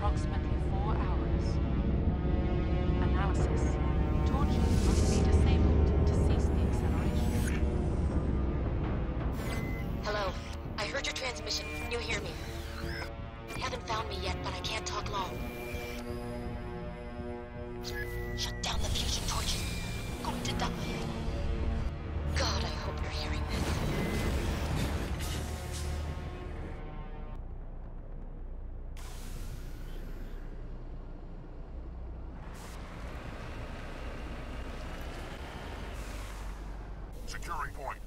approximately 4 hours. Analysis. Torches must be disabled to cease the acceleration. Hello. I heard your transmission. You hear me? You haven't found me yet, but I can't talk long. Shut down the fusion torches. I'm going to die. God, I hope you're hearing this. Securing point.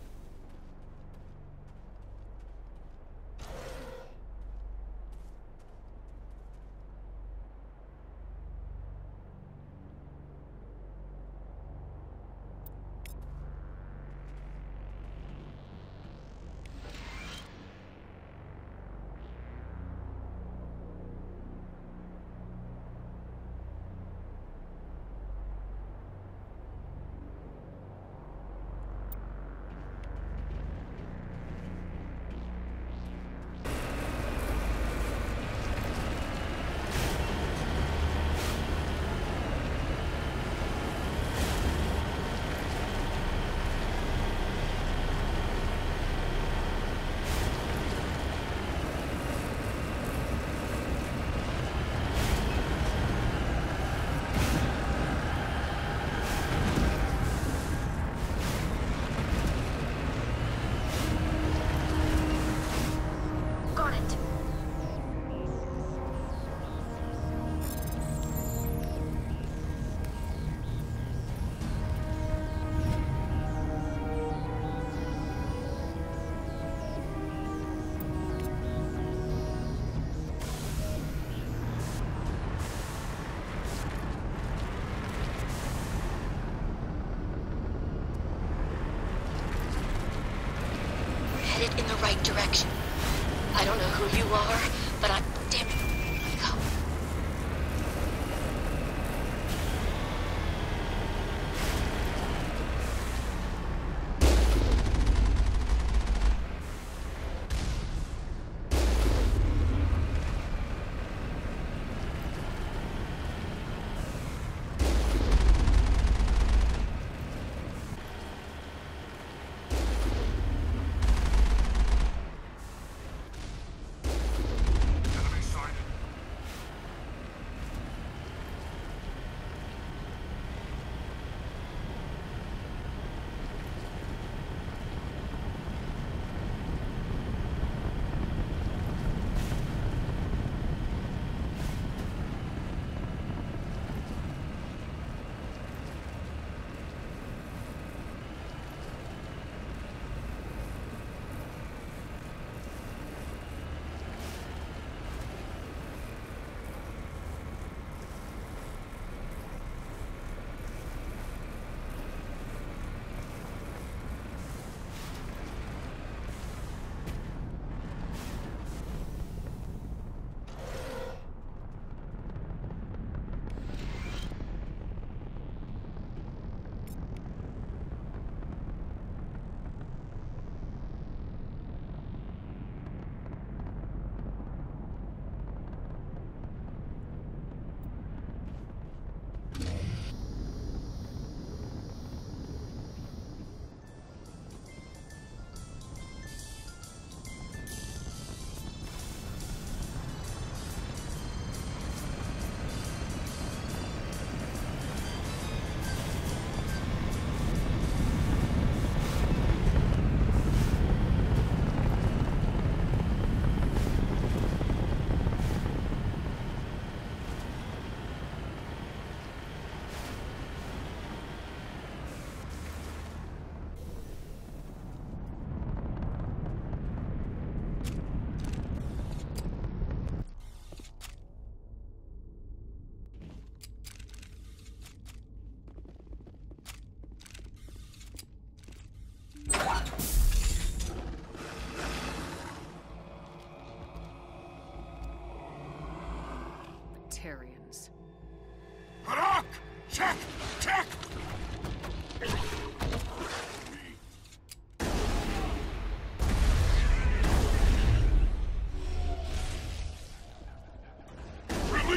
Headed in the right direction. I don't know who you are, but I'm... Damn it. Go. Batarians. Harak! Check! Check! Release!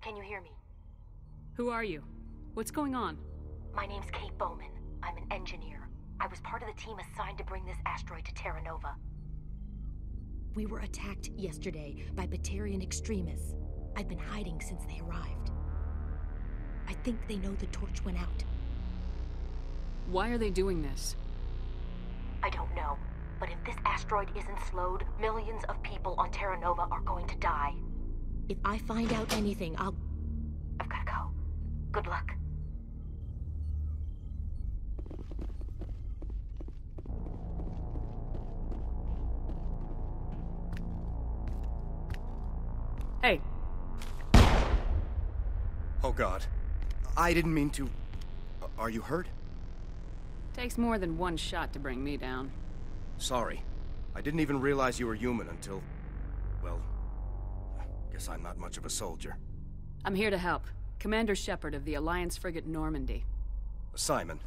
Can you hear me? Who are you? What's going on? My name's Kate Bowman. I'm an engineer. I was part of the team assigned to bring this asteroid to Terra Nova. We were attacked yesterday by batarian extremists. I've been hiding since they arrived. I think they know the torch went out. Why are they doing this? I don't know, but if this asteroid isn't slowed, millions of people on Terra Nova are going to die. If I find out anything, I've gotta go. Good luck. Hey. Oh God. I didn't mean to... Are you hurt? Takes more than one shot to bring me down. Sorry. I didn't even realize you were human until... Well... Guess I'm not much of a soldier. I'm here to help. Commander Shepard of the Alliance frigate Normandy. Simon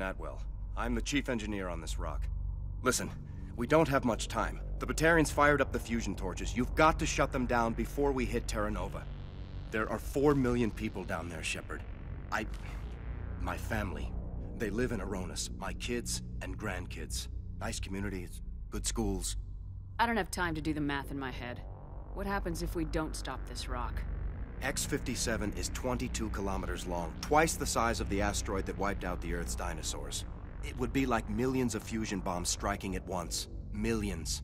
Atwell. I'm the chief engineer on this rock. Listen, we don't have much time. The Batarians fired up the fusion torches. You've got to shut them down before we hit Terra Nova. There are 4 million people down there, Shepard. My family. They live in Aronis. My kids and grandkids. Nice communities, good schools. I don't have time to do the math in my head. What happens if we don't stop this rock? X-57 is 22 kilometers long, twice the size of the asteroid that wiped out the Earth's dinosaurs. It would be like millions of fusion bombs striking at once. Millions.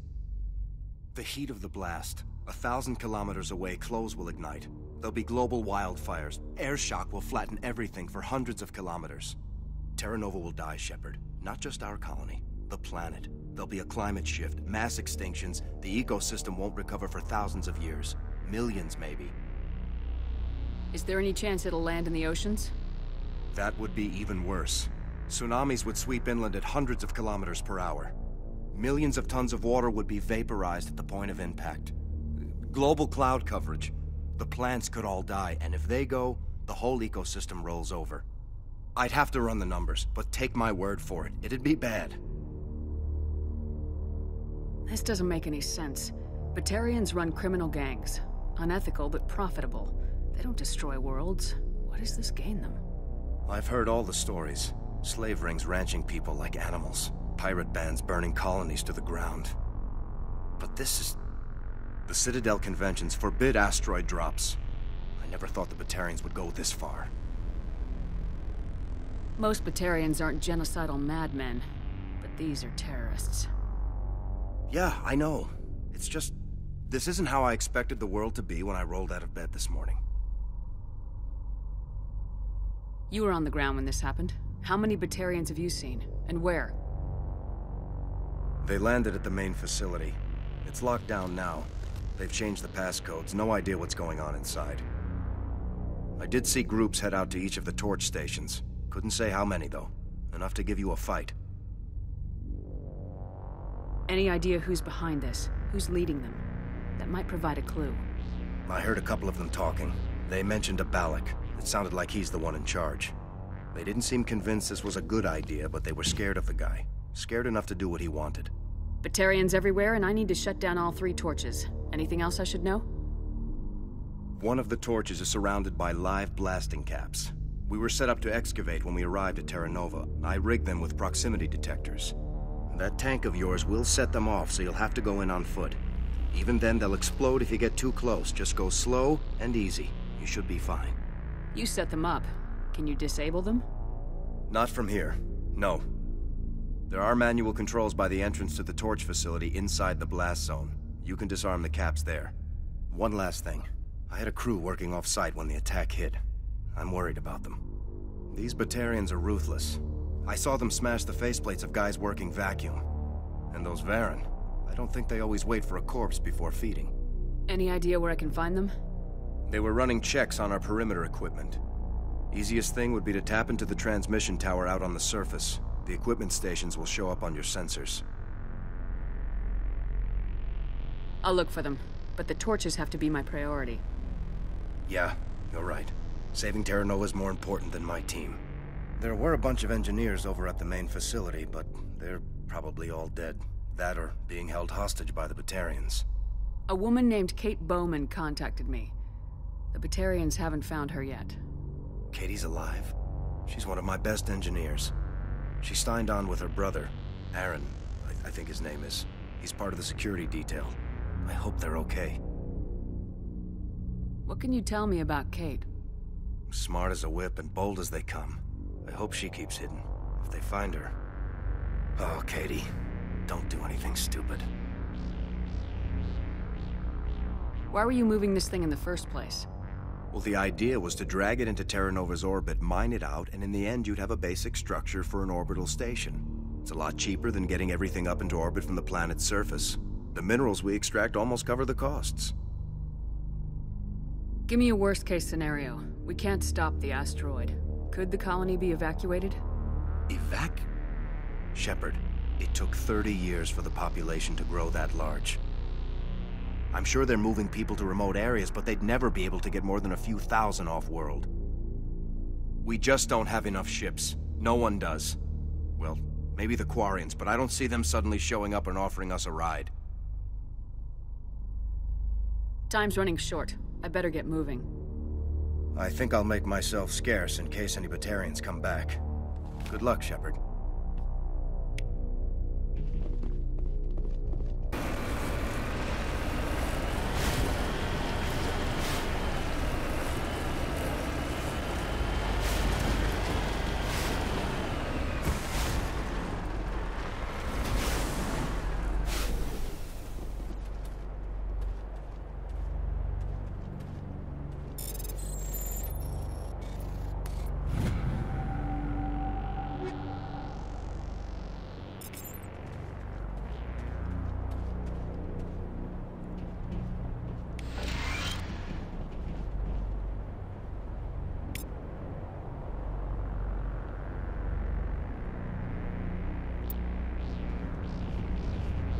The heat of the blast. 1,000 kilometers away, clothes will ignite. There'll be global wildfires. Air shock will flatten everything for hundreds of kilometers. Terra Nova will die, Shepard. Not just our colony. The planet. There'll be a climate shift, mass extinctions. The ecosystem won't recover for thousands of years. Millions, maybe. Is there any chance it'll land in the oceans? That would be even worse. Tsunamis would sweep inland at hundreds of kilometers per hour. Millions of tons of water would be vaporized at the point of impact. Global cloud coverage. The plants could all die, and if they go, the whole ecosystem rolls over. I'd have to run the numbers, but take my word for it. It'd be bad. This doesn't make any sense. Batarians run criminal gangs. Unethical, but profitable. They don't destroy worlds. What does this gain them? I've heard all the stories. Slave rings ranching people like animals. Pirate bands burning colonies to the ground. But this is... The Citadel conventions forbid asteroid drops. I never thought the Batarians would go this far. Most Batarians aren't genocidal madmen, but these are terrorists. Yeah, I know. It's just... This isn't how I expected the world to be when I rolled out of bed this morning. You were on the ground when this happened. How many Batarians have you seen? And where? They landed at the main facility. It's locked down now. They've changed the passcodes. No idea what's going on inside. I did see groups head out to each of the torch stations. Couldn't say how many, though. Enough to give you a fight. Any idea who's behind this? Who's leading them? That might provide a clue. I heard a couple of them talking. They mentioned a Balak. It sounded like he's the one in charge. They didn't seem convinced this was a good idea, but they were scared of the guy. Scared enough to do what he wanted. Batarians everywhere, and I need to shut down all 3 torches. Anything else I should know? One of the torches is surrounded by live blasting caps. We were set up to excavate when we arrived at Terra Nova. I rigged them with proximity detectors. That tank of yours will set them off, so you'll have to go in on foot. Even then, they'll explode if you get too close. Just go slow and easy. You should be fine. You set them up. Can you disable them? Not from here. No. There are manual controls by the entrance to the torch facility inside the blast zone. You can disarm the caps there. One last thing. I had a crew working off-site when the attack hit. I'm worried about them. These Batarians are ruthless. I saw them smash the faceplates of guys working vacuum. And those Varen, I don't think they always wait for a corpse before feeding. Any idea where I can find them? They were running checks on our perimeter equipment. Easiest thing would be to tap into the transmission tower out on the surface. The equipment stations will show up on your sensors. I'll look for them, but the torches have to be my priority. Yeah, you're right. Saving Terra Nova is more important than my team. There were a bunch of engineers over at the main facility, but they're probably all dead. That or being held hostage by the Batarians. A woman named Kate Bowman contacted me. The The Batarians haven't found her yet. Katie's alive? She's one of my best engineers. She signed on with her brother, Aaron, I think his name is. He's part of the security detail. I hope they're okay. What can you tell me about Kate? Smart as a whip and bold as they come. I hope she keeps hidden. If they find her... Oh, Katie, don't do anything stupid. Why were you moving this thing in the first place? Well, the idea was to drag it into Terra Nova's orbit, mine it out, and in the end you'd have a basic structure for an orbital station. It's a lot cheaper than getting everything up into orbit from the planet's surface. The minerals we extract almost cover the costs. Give me a worst-case scenario. We can't stop the asteroid. Could the colony be evacuated? Shepard, it took 30 years for the population to grow that large. I'm sure they're moving people to remote areas, but they'd never be able to get more than a few thousand off-world. We just don't have enough ships. No one does. Well, maybe the Quarians, but I don't see them suddenly showing up and offering us a ride. Time's running short. I better get moving. I think I'll make myself scarce in case any Batarians come back. Good luck, Shepard.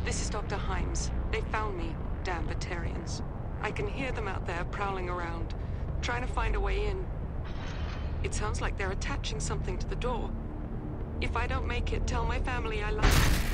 This is Dr. Himes. They found me, damn Batarians. I can hear them out there prowling around, trying to find a way in. It sounds like they're attaching something to the door. If I don't make it, tell my family I love them.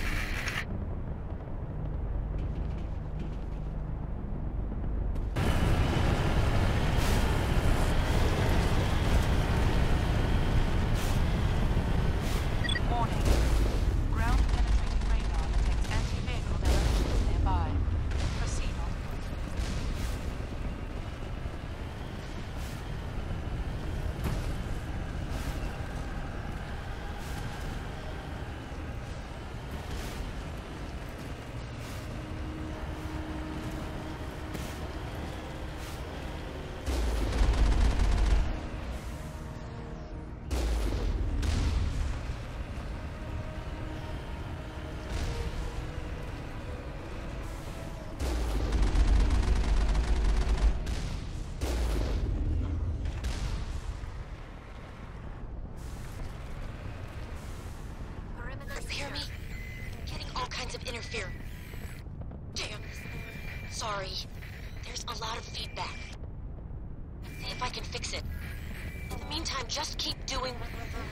Hear me? Getting all kinds of interference. Damn. Sorry. There's a lot of feedback. Let's see if I can fix it. In the meantime, just keep doing what you're doing.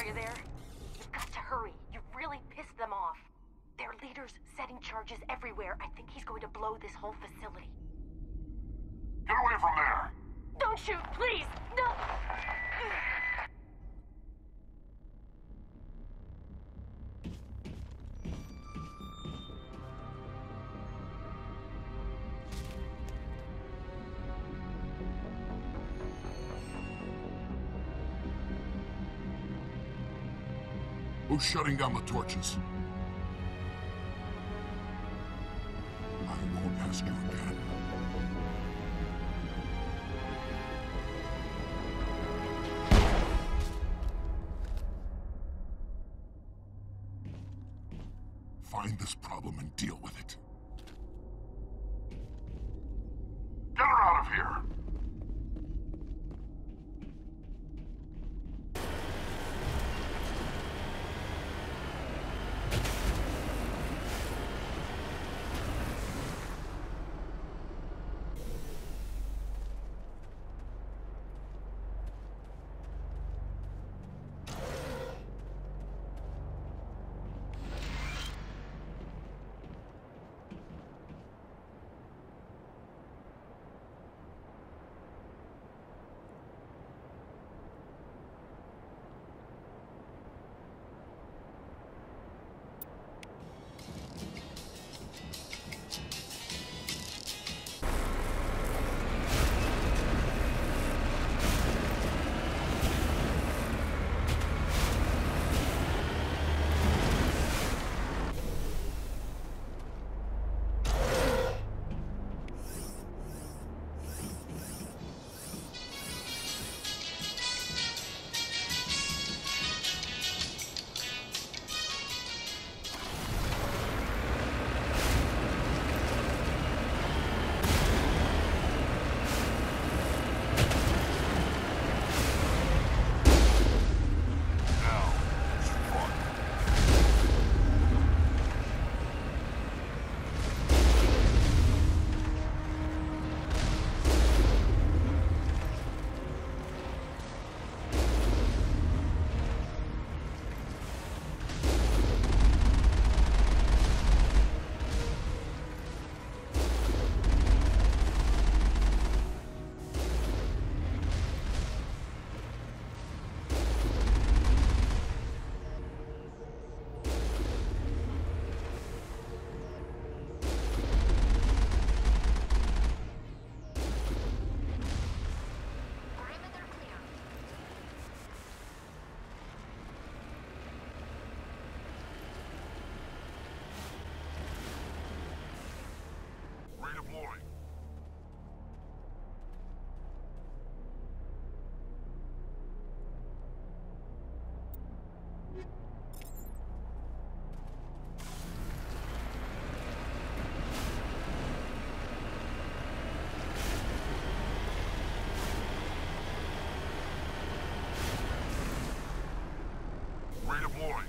Are you there? You've got to hurry. You've really pissed them off. Their leader's setting charges everywhere. I think he's going to blow this whole facility. Get away from there! Don't shoot, please! No! Who's shutting down the torches? I won't ask you again. Find this problem and deal with it. Get her out of here! Redeploying. Redeploying.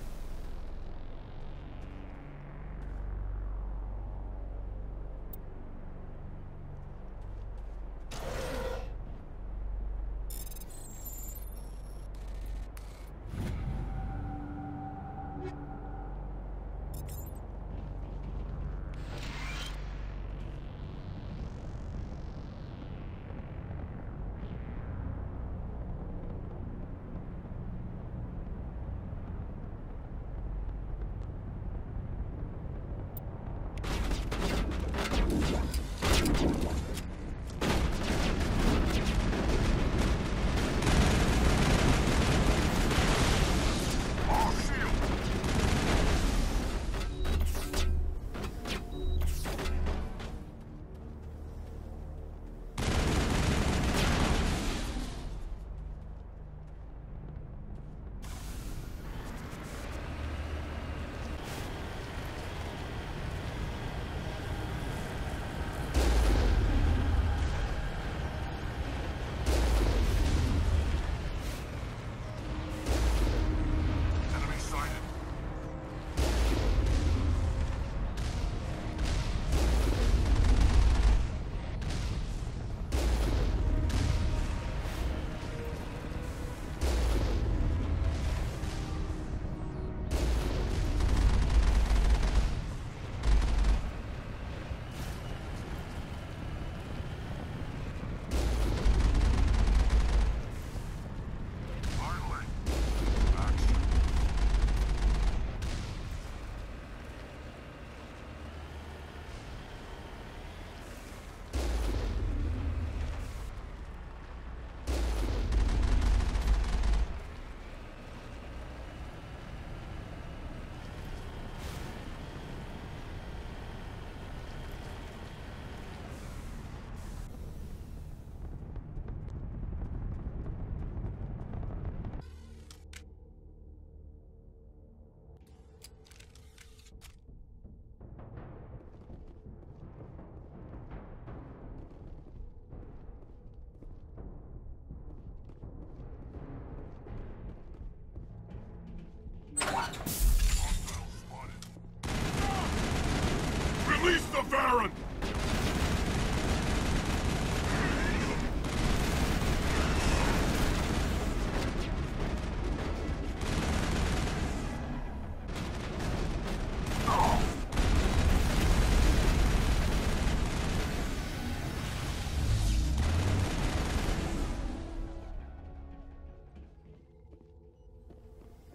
Release the Baron!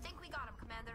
Think we got him, Commander.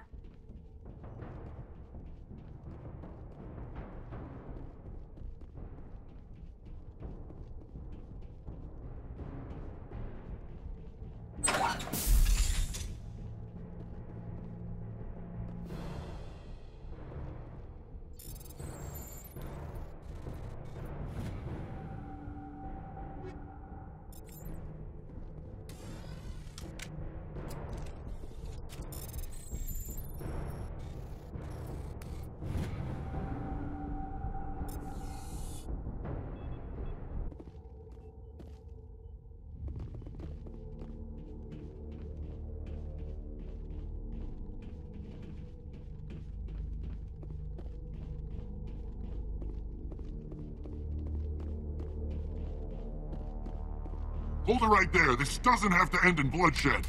Hold it right there. This doesn't have to end in bloodshed.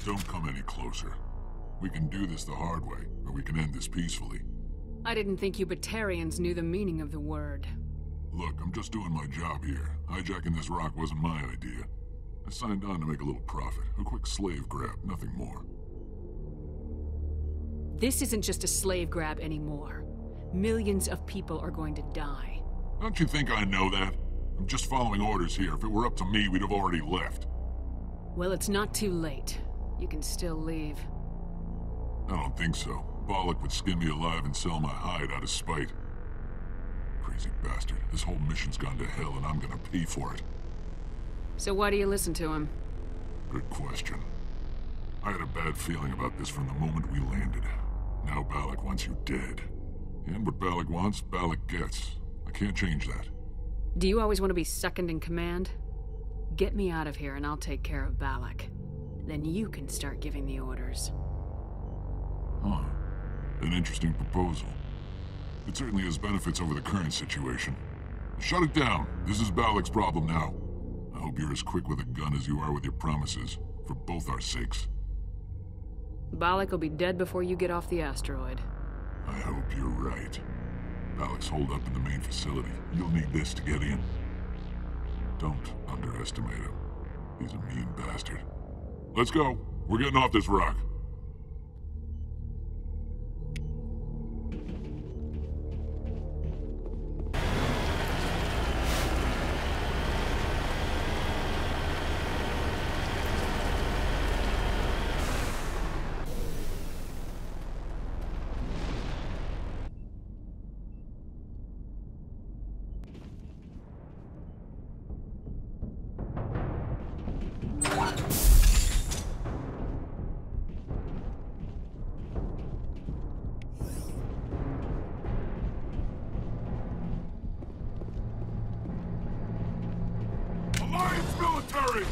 Don't come any closer. We can do this the hard way, or we can end this peacefully. I didn't think you Batarians knew the meaning of the word. Look, I'm just doing my job here. Hijacking this rock wasn't my idea. I signed on to make a little profit. A quick slave grab, nothing more. This isn't just a slave grab anymore. Millions of people are going to die. Don't you think I know that? I'm just following orders here. If it were up to me, we'd have already left. Well, it's not too late. You can still leave. I don't think so. Bollock would skin me alive and sell my hide out of spite. Crazy bastard. This whole mission's gone to hell and I'm gonna pay for it. So why do you listen to him? Good question. I had a bad feeling about this from the moment we landed. Now Bollock wants you dead. And what Bollock wants, Bollock gets. I can't change that. Do you always want to be second in command? Get me out of here and I'll take care of Bollock. Then you can start giving the orders. Huh. An interesting proposal. It certainly has benefits over the current situation. Shut it down. This is Bollock's problem now. I hope you're as quick with a gun as you are with your promises, for both our sakes. Bollock will be dead before you get off the asteroid. I hope you're right. Bollock's holed up in the main facility. You'll need this to get in. Don't underestimate him. He's a mean bastard. Let's go. We're getting off this rock. Alliance military!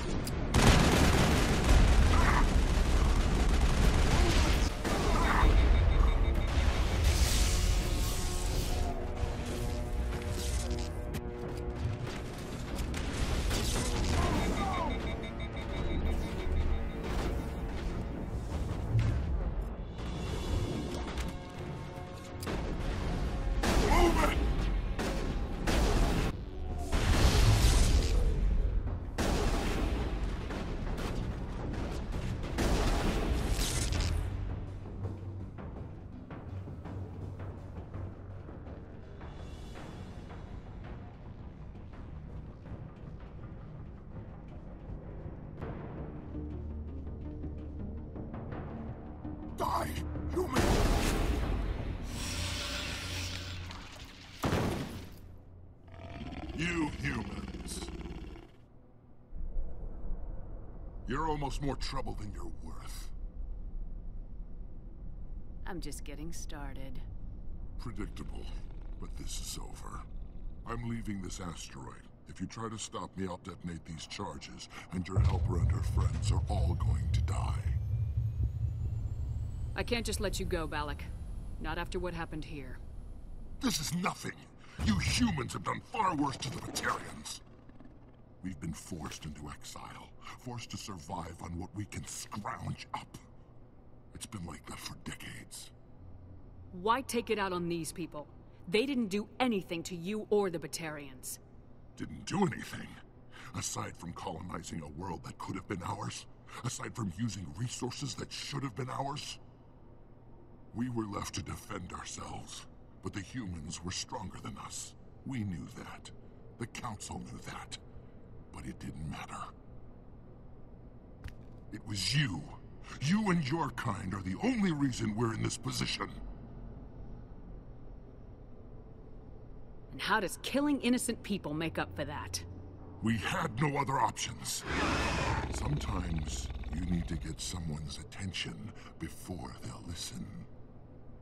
Move it! Die, human! You humans. You're almost more trouble than you're worth. I'm just getting started. Predictable, but this is over. I'm leaving this asteroid. If you try to stop me, I'll detonate these charges, and your helper and her friends are all going to die. I can't just let you go, Balak. Not after what happened here. This is nothing. You humans have done far worse to the Batarians. We've been forced into exile, forced to survive on what we can scrounge up. It's been like that for decades. Why take it out on these people? They didn't do anything to you or the Batarians. Didn't do anything. Aside from colonizing a world that could have been ours. Aside from using resources that should have been ours. We were left to defend ourselves. But the humans were stronger than us. We knew that. The Council knew that. But it didn't matter. It was you. You and your kind are the only reason we're in this position. And how does killing innocent people make up for that? We had no other options. Sometimes you need to get someone's attention before they'll listen.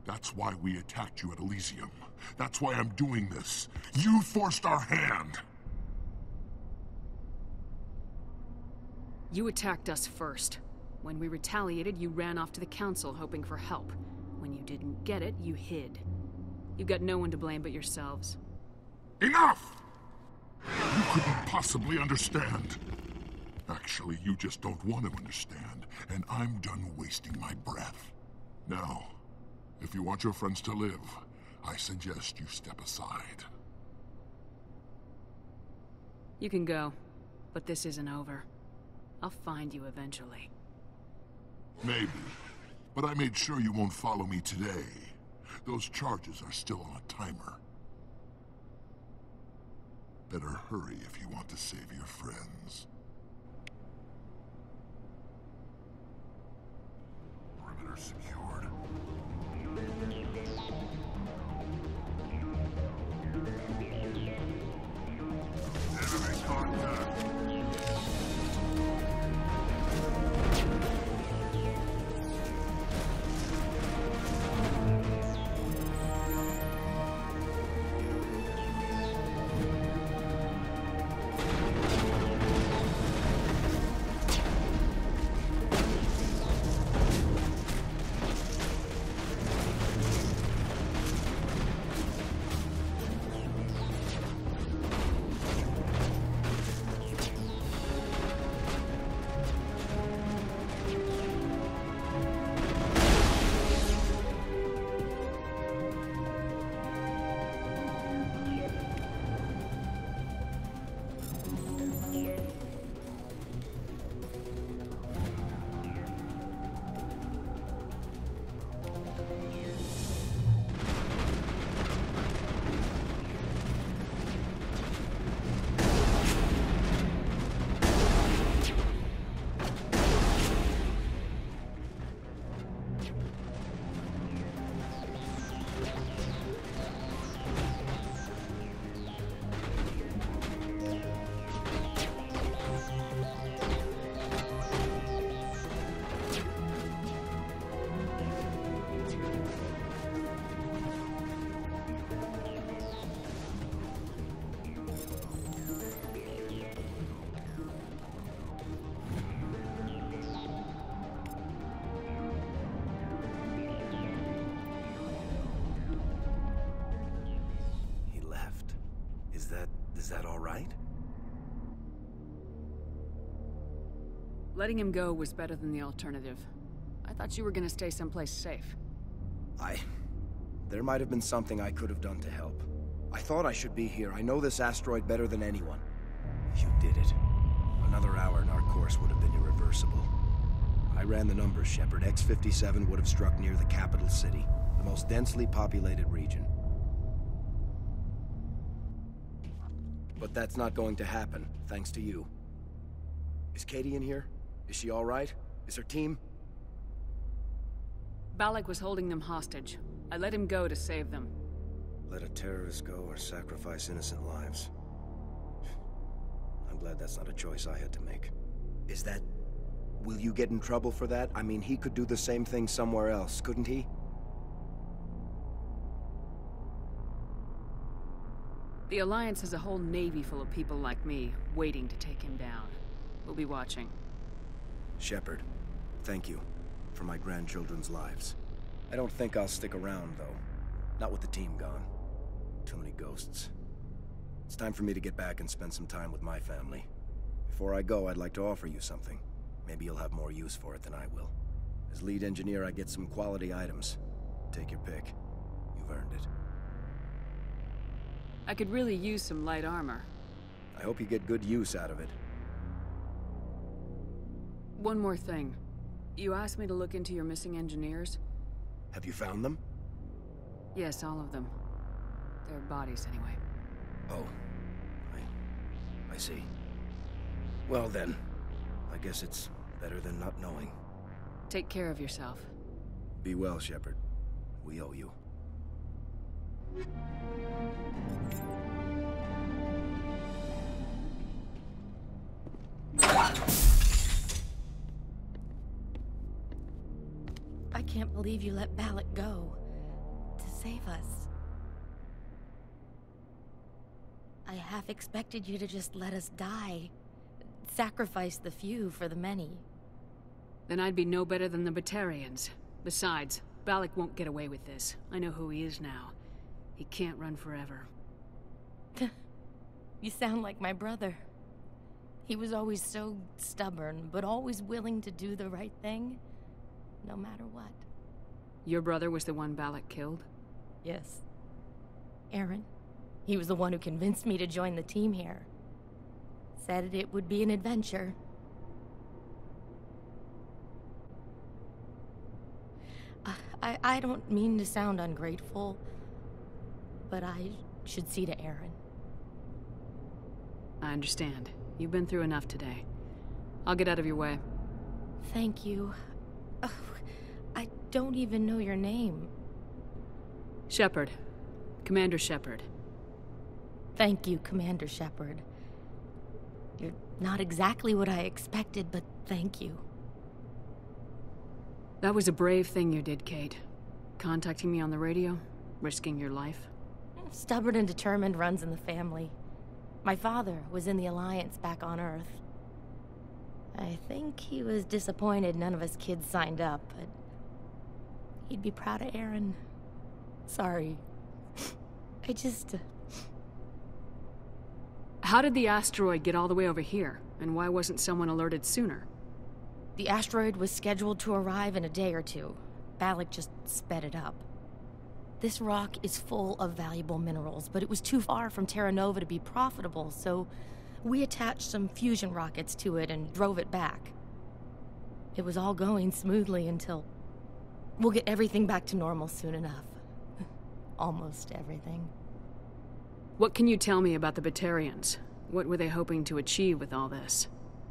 That's why we attacked you at Elysium. That's why I'm doing this. You forced our hand! You attacked us first. When we retaliated, you ran off to the Council hoping for help. When you didn't get it, you hid. You've got no one to blame but yourselves. Enough! You couldn't possibly understand. Actually, you just don't want to understand, and I'm done wasting my breath. Now, if you want your friends to live, I suggest you step aside. You can go, but this isn't over. I'll find you eventually. Maybe, but I made sure you won't follow me today. Those charges are still on a timer. Better hurry if you want to save your friends. Perimeter secured. Enemy contact. Is that all right? Letting him go was better than the alternative. I thought you were gonna stay someplace safe. There might have been something I could have done to help. I thought I should be here. I know this asteroid better than anyone. You did it. Another hour and our course would have been irreversible. I ran the numbers, Shepard. X-57 would have struck near the capital city, the most densely populated region. But that's not going to happen, thanks to you. Is Katie in here? Is she all right? Is her team? Balak was holding them hostage. I let him go to save them. Let a terrorist go or sacrifice innocent lives. I'm glad that's not a choice I had to make. Is that... Will you get in trouble for that? I mean, he could do the same thing somewhere else, couldn't he? The Alliance has a whole navy full of people like me, waiting to take him down. We'll be watching. Shepard, thank you for my grandchildren's lives. I don't think I'll stick around, though. Not with the team gone. Too many ghosts. It's time for me to get back and spend some time with my family. Before I go, I'd like to offer you something. Maybe you'll have more use for it than I will. As lead engineer, I get some quality items. Take your pick. You've earned it. I could really use some light armor. I hope you get good use out of it. One more thing. You asked me to look into your missing engineers? Have you found them? Yes, all of them. Their bodies, anyway. Oh. I see. Well then, I guess it's better than not knowing. Take care of yourself. Be well, Shepard. We owe you. I can't believe you let Balak go. To save us. I half expected you to just let us die. Sacrifice the few for the many. Then I'd be no better than the batarians. Besides, Balak won't get away with this. I know who he is now. He can't run forever. You sound like my brother. He was always so stubborn, but always willing to do the right thing, no matter what. Your brother was the one Balak killed? Yes. Aaron. He was the one who convinced me to join the team here. Said it would be an adventure. I don't mean to sound ungrateful, but I should see to Aaron. I understand. You've been through enough today. I'll get out of your way. Thank you. Oh, I don't even know your name. Shepard. Commander Shepard. Thank you, Commander Shepard. You're not exactly what I expected, but thank you. That was a brave thing you did, Kate. Contacting me on the radio, risking your life. Stubborn and determined runs in the family. My father was in the Alliance back on Earth. I think he was disappointed none of us kids signed up, but he'd be proud of Aaron. Sorry. I just... How did the asteroid get all the way over here, and why wasn't someone alerted sooner? The asteroid was scheduled to arrive in a day or two. Balak just sped it up. This rock is full of valuable minerals, but it was too far from Terra Nova to be profitable, so we attached some fusion rockets to it and drove it back. It was all going smoothly until... We'll get everything back to normal soon enough. Almost everything. What can you tell me about the batarians? What were they hoping to achieve with all this?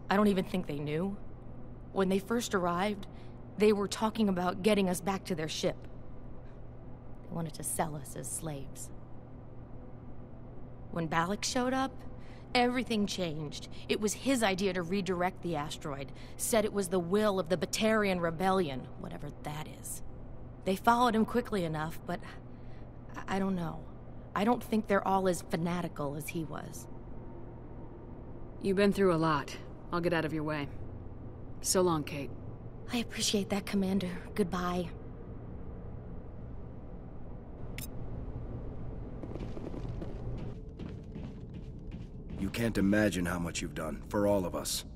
I don't even think they knew. When they first arrived, they were talking about getting us back to their ship. They wanted to sell us as slaves. When Balak showed up, everything changed. It was his idea to redirect the asteroid. Said it was the will of the Batarian Rebellion, whatever that is. They followed him quickly enough, but I don't know. I don't think they're all as fanatical as he was. You've been through a lot. I'll get out of your way. So long, Kate. I appreciate that, Commander. Goodbye. You can't imagine how much you've done, for all of us.